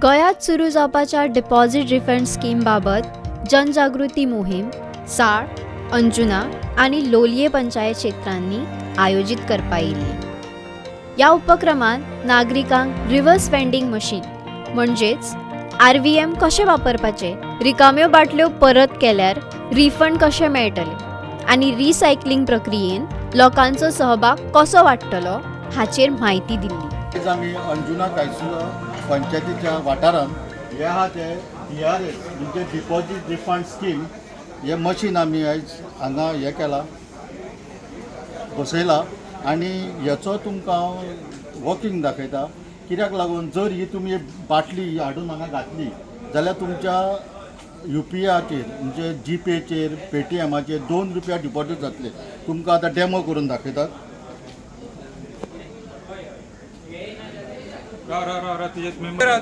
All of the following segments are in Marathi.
गोंयांत सुरू जावपाच्या डिपॉझिट रिफंड स्कीम बाबत जनजागृती मोहीम साळ, अंजुना आनी लोलये पंचायत क्षेत्रांनी आयोजीत करपा येयल्ली. ह्या उपक्रमांत नागरिकांक रिव्हर्स वेंडिंग मशीन म्हणजेच RVM कशें वापरपाचे, रिकाम्यो बाटल्यो परत केल्यार रिफंड कशें मेळटले आनी रिसायकलिंग प्रक्रियेन लोकांचो सहभाग कसो वाडटलो हाचेर म्हायती दिल्ली. आज आमी अंजुना कायसुला पंचायतीच्या वाठारांत हे आहा ते DRS म्हणजे डिपॉझिट रिफंड स्कीम हे मशीन आमी आयज हांगा हे केला बसयला आनी हेचो तुमकां वर्किंग दाखयता. कित्याक लागून जर ही तुमी बाटली हाडून हांगा घातली जाल्यार तुमच्या UPIचेर म्हणजे GPayचेर पेटीएमाचेर ₹2 डिपॉझिट जातले. तुमकां आतां डेमो करून दाखयतात.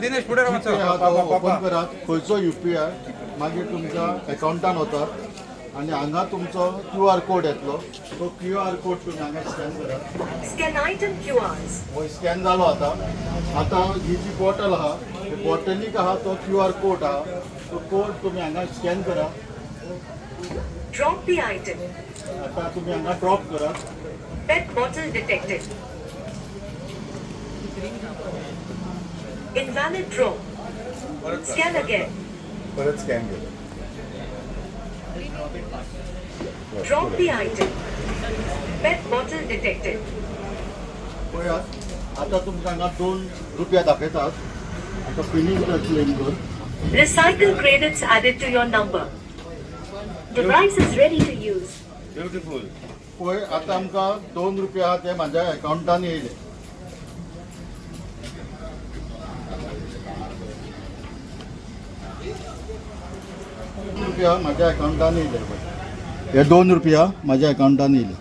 दिनेश पुढे ओपन करात, खंयचो UPI मागीर तुमच्या अकाउंटान वतात आनी हांगा तुमचो QR कोड येतलो. तो QR कोड तुमी हांगा स्कॅन करात. Scan item QRs. हो स्कॅन जालो आतां ही जी बॉटल आहा ते बॉटलीक आहा तो QR कोड आहा. तो कोड तुमी हांगा स्कॅन करा. Drop the item. आतां तुमी हांगा ड्रॉप करात. PET bottle detected. Invalid drop. Scan again. परत स्कॅन करा. Drop the item. PET bottle detected. पळयात आतां तुमकां हांगा ₹2 दाखयतात. आतां फिनिश क्लेम कर. Recycle credits added to your number. Device is ready to use. Beautiful. पळय आतां आमकां ₹2 आहा ते म्हाज्या अकाउंटान येयले. म्हाज्या अकाउंटान येयले. हे ₹2 म्हाज्या अकाउंटान येयले.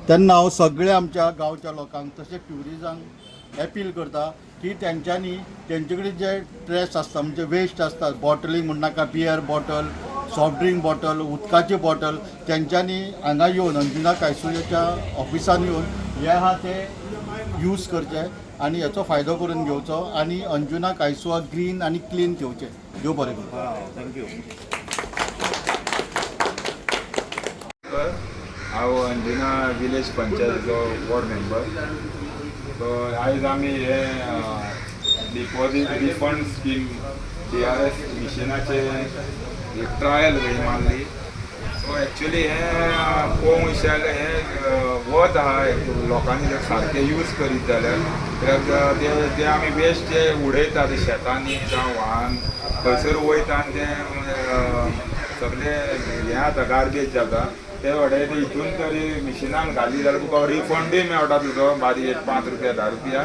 तेन्ना हांव सगळ्या आमच्या गांवच्या लोकांक तशें ट्युरिजमांक अपील करता की तेंच्यांनी तेंचे कडेन जे ट्रेस आसता म्हणजे वेस्ट आसता, बॉटलींग म्हणनाका, beer bottle, soft drink bottle, उदकाची बॉटल, तेंच्यांनी हांगा येवन अंजुना कायसुलेच्या ऑफिसान येवन हे आहा ते यूज करचे आनी हेचो फायदो करून घेवचो आनी अंजुना कायसुआ ग्रीन आनी क्लीन ठेवचें. देव बरें करूं. थँक्यू. हांव अंजुना विलेज पंचायतीचो वॉर्ड मेंबर. सो आयज आमी हे डिपॉझिट रिफंड स्कीम DRS मिशनाचे एक ट्रायल घडी मारली. सो एक्चुली हे पळोवंक विशाल हे वत आहा लोकांनी जर सारके यूज करीत जाल्यार, कित्याक ते आमी वेस्ट जे उडयतात शेतांनी जावं व्हाळान खंयसर वयता आनी ते सगळे हे जाता गार्बेज जाता ते उडयता. हितून तरी मिशिनान घाली जाल्यार तुका रिफंडूय मेळटा तुजो बारीक ₹5 ₹10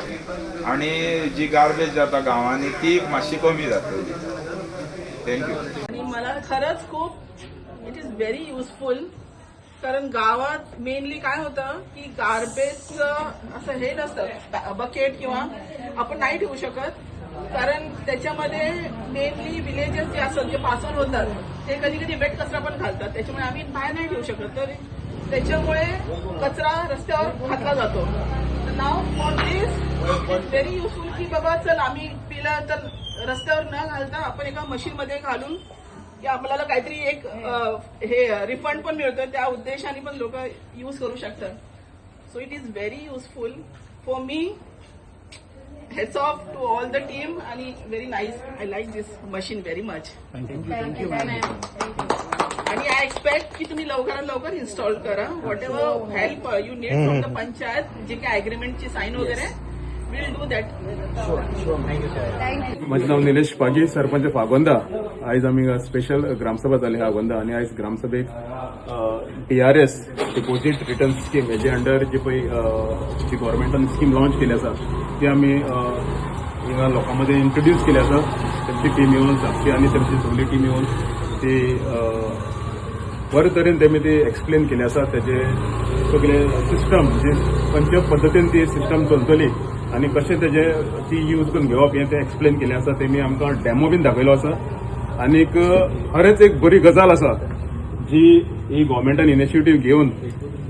आनी जी गार्बेज जाता गांवांनी ती मातशी कमी जातली. थँक्यू. आणि मला खरंच खूप इट इज व्हेरी युजफुल. कारण गावात मेनली काय होतं की गार्बेजचं असं हे नसतं बकेट किंवा आपण नाही ठेवू शकत. कारण त्याच्यामध्ये मेनली विलेजेस जे असतात जे पासऑन होतात ते कधी कधी वेट कचरा पण घालतात. त्याच्यामुळे आम्ही बाहेर नाही ठेवू शकत. तर त्याच्यामुळे कचरा रस्त्यावर घातला जातो. तर now for this very useful की बाबा चल आम्ही पिलं तर रस्त्यावर न घालता आपण एका मशीनमध्ये घालून की आपल्याला काहीतरी एक हे रिफंड पण मिळतं. त्या उद्देशाने पण लोक यूज करू शकतात. So it is very useful for me. Hats off to all the team आणि very nice. I like this machine very much. Thank you. आणि आय एक्सपेक्ट की तुम्ही लवकरात लवकर इन्स्टॉल करा. Whatever help you need from the panchayat, जे काही अग्रीमेंटची साईन वगैरे विल डू दॅट. माझे नाव निलेश पागी, सरपंच फागोंदा. आयज आमी स्पेशल ग्रामसभा जाली हा आगोंदा आनी आयज ग्रामसभेक DRS डिपॉझिट रिटर्न स्कीम हेजे अंडर जी पळय जी गव्हर्मेंटान स्कीम लॉन्च केली आसा ती आमी हिंगा लोकां मदें इंट्रोड्यूस केली आसा. तेमची टीम येवन साक्षी आनी तेमची सगळी टीम येवन ती बरे तरेन तेमी ती एक्सप्लेन केली आसा. तेजे सगळे सिस्टम म्हणजे खंयच्या पद्दतीन ती सिस्टम चलतली आनी कशें तेजे ती यूज करून घेवप हें ते एक्सप्लेन केलें आसा. तेमी आमकां डेमो बीन दाखयलो आसा. आनीक खरेंच एक बरी गजाल आसा जी ही गव्हर्मेंटान इनिशिएटीव घेवन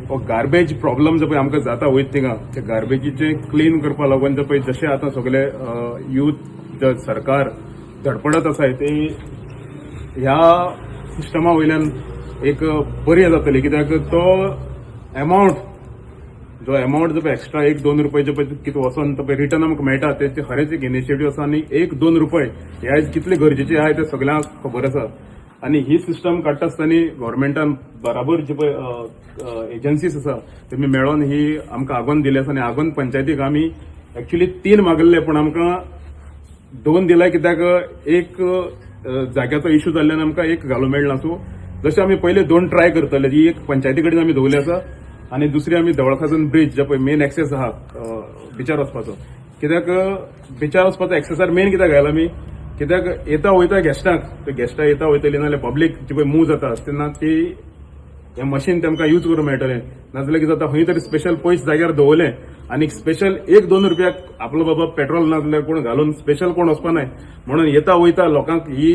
हो गार्बेज प्रॉब्लम जो पळय आमकां जाता वयता थिंगा ते गार्बेजीचे क्लीन करपा लागून जो पळय जशें आतां सगळे यूथ भितर सरकार धडपडत आसा ते ह्या सिस्टमा वयल्यान एक बरी जातली, कित्याक तो अमावंट जो अमावंट जो एक्स्ट्रा 1-2 रुपये जो कितें वचोन तो रिटर्न आमकां मेळटा ते खरेंच एक इनिशिएटीव आसा आनी 1-2 रुपये हे आयज कितले गरजेचे आहाय ते सगळ्यांक खबर आसा. आनी ही सिस्टम काडटा आसतना गव्हर्मेंटान बराबर जे पळय एजन्सीज आसा तेमी मेळोन ही आमकां आगोंद दिली आसा आनी आगोंद पंचायतीक आमी एक्चुअली 3 मागल्ले पूण आमकां 2 दिलाय, कित्याक एक जाग्याचो इश्यू जाल्ल्यान आमकां एक घालूंक मेळना. सो जशें आमी पयले 2 ट्राय करतले, जी एक पंचायती कडेन आमी दवरली आसा आनी दुसरी आमी धवळखाजन ब्रिज जो पळय मेन एक्सेस आहा बिचार वचपाचो, कित्याक बिचार वचपाचो एक्सेसार मेन कित्याक घायला आमी, कित्याक येता वयता गेस्टांक गेस्टां येता वयतली नाजाल्यार पब्लीक जी पळय मूव जाता तेन्ना ती हें मशीन तेमकां यूज करूंक मेळटलें. नाजाल्यार कितें जाता खंय तरी स्पेशल पयस जाग्यार दवरलें आनी स्पेशल 1-2 रुपयाक आपलो बाबा पेट्रोल नाजाल्यार कोण घालून स्पेशल कोण वचपा नाय म्हणून येता वयता लोकांक ही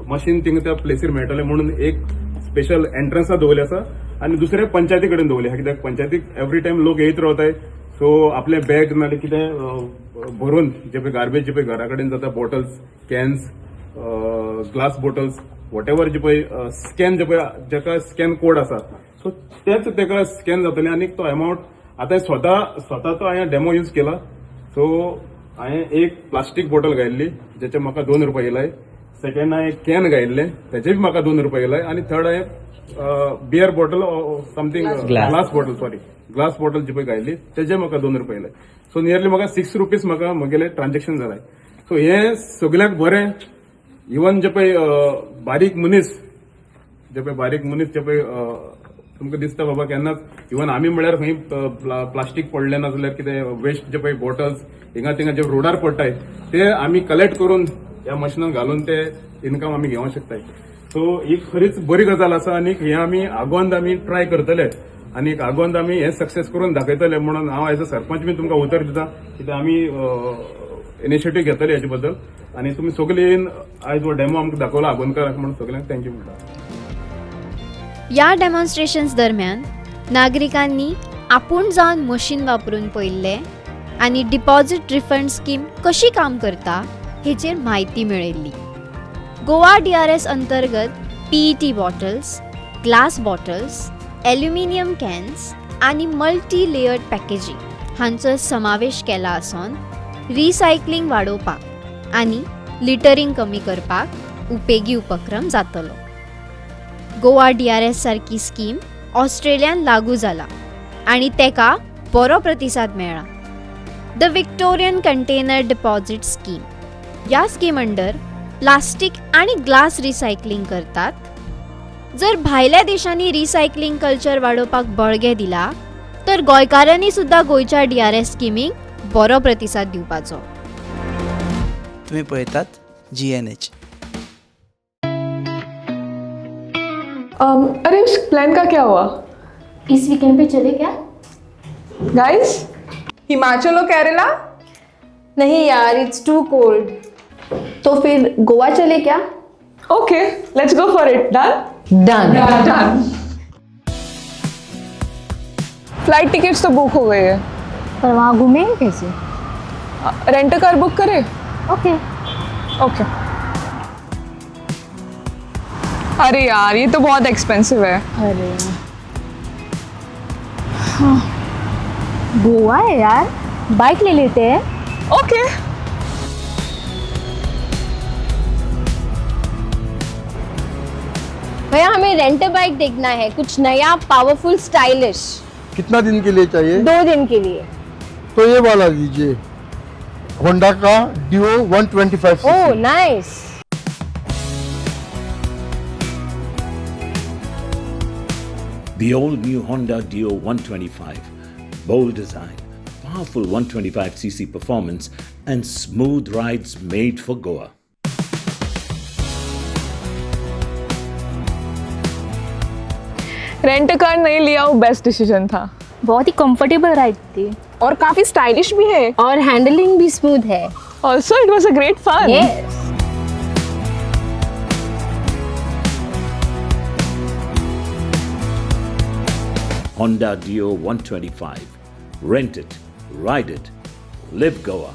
मशीन थिंगा त्या प्लेसीर मेळटलें म्हणून एक स्पेशल एंट्रन्सां दवरली आसा आनी दुसरे पंचायती कडेन दवरली आहा, कित्याक पंचायतीक एवरी टायम लोक येयत रावताय. सो आपले बॅग नाल्यार कितें भरून जे पळय गार्बेज जे पळय घरा कडेन जाता bottles, cans, glass bottles, whatever जे पळय स्कॅन जे पळय जाका स्कॅन कोड आसा सो तेच तेका स्कॅन जातले आनी तो अमावंट आतां स्वता तो हांवें डेमो यूज केला. सो हांवें एक प्लास्टीक बॉटल घायल्ली जेचे म्हाका 2 रुपये येयलाय, सेकंड हांवें कॅन घायल्ले तेचे बी म्हाका 2 रुपये येयलाय आनी थर्ड हांवें beer bottle something glass bottle जी पळय घायल्ली तेजे म्हाका 2 रुपये येयलाय. सो नियरली म्हाका 6 रुपीज म्हाका म्हगेलें ट्रान्जॅक्शन जालाय. सो हें सगळ्यांक बरें. इवन जे पळय बारीक मनीस जे पळय तुमकां दिसता बाबा केन्नाच इवन आमी म्हळ्यार खंय प्लास्टीक पडलें नाजाल्यार कितें वेस्ट जे पळय बॉटल्स हिंगा थिंगा जे रोडार पडटाय ते आमी कलेक्ट करून ह्या मशिनान घालून ते इन्कम आमी घेवंक शकताय. सो ही खरीच बरी गजाल आसा आनी हे आमी आगोंद आमी ट्राय करतले आनी आगोंद आमी हे सक्सेस करून दाखयतले म्हणून हांव एज अ सरपंच बी तुमकां उतर दिता, कित्याक आमी इनिशिएटीव घेतले हेचे बद्दल आनी तुमी सगळे येवन आयज हो डेमो आमकां दाखयलो आगोंदकाराक म्हणून सगळ्यांक थँक्यू म्हणटा. या डेमॉन्स्ट्रेशन्स दरम्यान नागरिकांनी आपूण जावन मशीन वापरून पळयल्ले आनी डिपॉझिट रिफंड स्कीम कशी काम करता हेचेर म्हायती मेळयल्ली. गोवा DRS अंतर्गत PET bottles, glass bottles, aluminium cans आनी मल्टी लेयर्ड पॅकेजींग हांचो समावेश केला आसून रिसायकलिंग वाडोवपाक आनी लिटरिंग कमी करपाक उपेगी उपक्रम जातलो. गोवा DRS सारकी स्कीम ऑस्ट्रेलियान लागू जाला आनी तेका बरो प्रतिसाद मेळ्ळा. The Victorian container deposit scheme ह्या स्कीम अंडर प्लास्टीक आनी ग्लास रिसायकलिंग करतात. जर भायल्या देशांनी रिसायकलिंग कल्चर वाडोवपाक बळगें दिला तर गोंयकारांनी सुद्दां गोंयच्या DRS स्किमीक बरो प्रतिसाद दिवपाचो. तुम्ही पळयतात GNH. अरे उस प्लान का क्या हुआ? इस वीकेंड पे चले क्या? गाइस, हिमाचल और केरला? नहीं यार, इट्स टू कोल्ड. तो फिर गोवा चले क्या? Okay, let's go for it. Done? Done. Flight tickets तो बुक हो गई है. पर वहाँ घूमेंगे कैसे? रेंट कार बुक करें? ओके. ओके. अरे यार, ये तो बहुत एक्सपेंसिव है. अरे हाँ. गोवा है यार, बाइक ले लेते हैं. ओके. भैया हमें रेंट बाइक देखना है, कुछ नया, पावरफुल, स्टाइलिश. कितना दिन के लिए चाहिए? 2 दिन के लिए. तो ये वाला लीजिए, होंडा का Dio 125 oh nice. The all-new Honda Dio 125. Bold design, powerful 125cc performance, and smooth rides made for Goa. Rent car नहीं लिया वो बेस्ट डिसीजन था. बहुत ही कंफर्टेबल राइड थी और काफी स्टाइलिश भी है. और हैंडलिंग भी स्मूथ है. Also it was a great fun. Yes. Honda Dio 125. Rent it, ride it, live Goa.